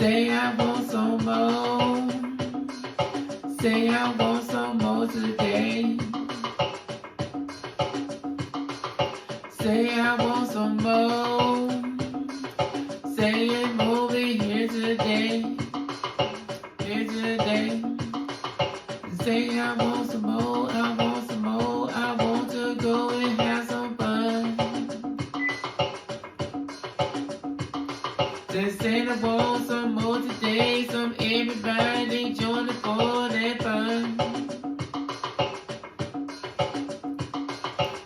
Say I want some more. Say I want some more today. Say I want some more. Say it over here today. Here today. Say I want some more. I want some more. I want to go and have some fun. Just say I want some more today. Some everybody join the for that fun.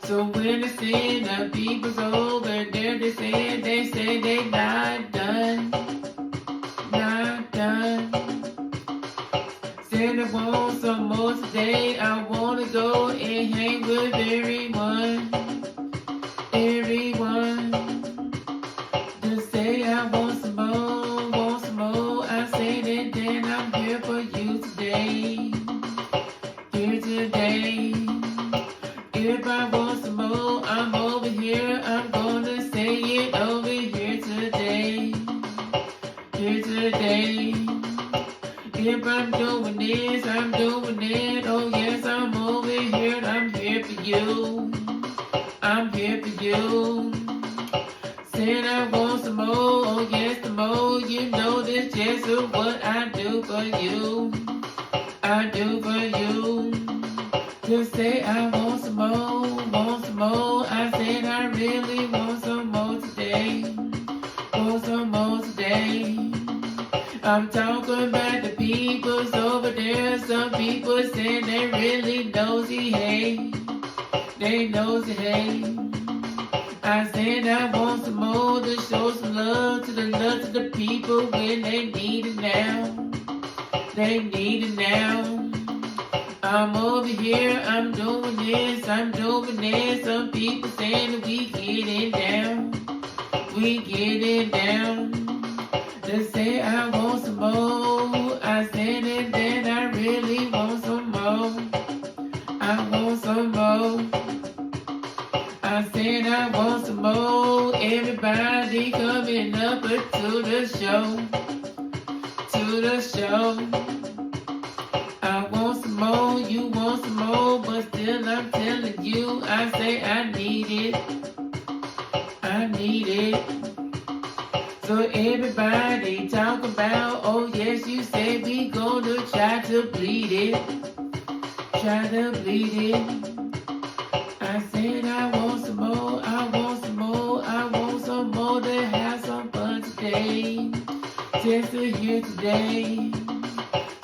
So when I see the people's over there, they say they not done, not done. Said I want some more today. I wanna go and hang with everyone, everyone. Just say I want some more, want some more. I say that then I'm here for you today, here today. If I want some more, I'm over here. I'm gonna say it over here today, here today. If I'm doing this, I'm doing it. Oh yes, I'm over here. I'm here for you. I'm here for you. Said I want some more. Oh yes, the more you know this just what I do for you. I do for you. Just say I want some more, want some more. I said I really want some more today, want some more today. I'm talking about the peoples over there. Some people say they really nosy, hey, they nosy, hey. I said I want some more to show some love to the people when they need it now, they need it now. I'm over here, I'm doing this, I'm doing that. Some people saying that we getting down, we getting down. They say I want some more. I said that I really want some more. I want some more. I said I want some more. Everybody coming up to the show, to the show. I want some more, you want some more, but still I'm telling you, I say I need it, I need it. So everybody talk about, oh yes, you say we gonna try to bleed it, try to bleed it. I said I want some more, I want some more, I want some more to have some fun today, just to hear today.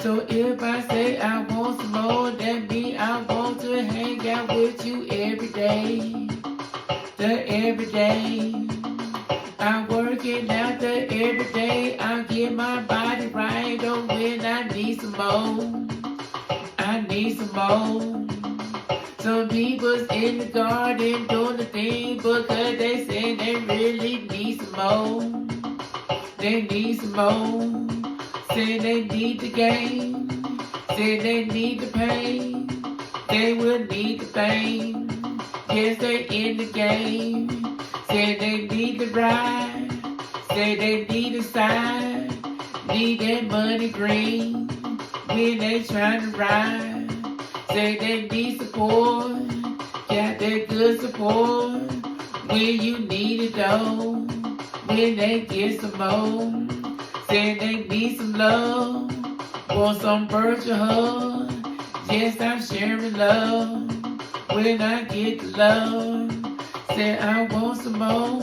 So if I say I want some more, that means I want to hang out with you every day, every day. I'm working out the every day. I get my body right on when I need some more. I need some more. Some people's in the garden doing the thing because they say they really need some more. They need some more. Say they need the game. Say they need the pain. They will need the fame. Yes, they in the game. Say they need the ride. Say they need a side. Need that money green when they trying to ride. Say they need support. Got that good support when you need it though. When they get some more. Say they need some love, want some virtual hug. Yes, I'm sharing love when I get the love. Say I want some more,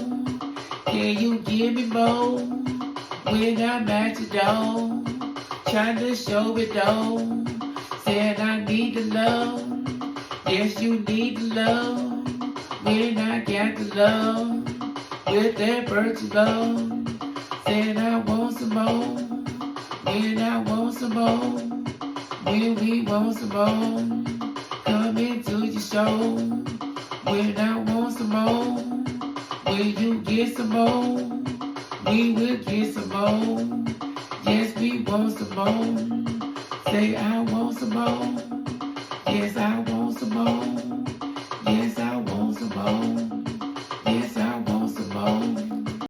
can you give me more? When I'm at your door, trying to show it though. Said I need the love, yes you need the love. When I got the love, with that virtual love. Said I want some more, when I want some more, when we want some more, come into your show. When I want some more, when you get some more, we will get some more. Yes, we want some more. Say I want some more, yes I want some more, yes I want some more.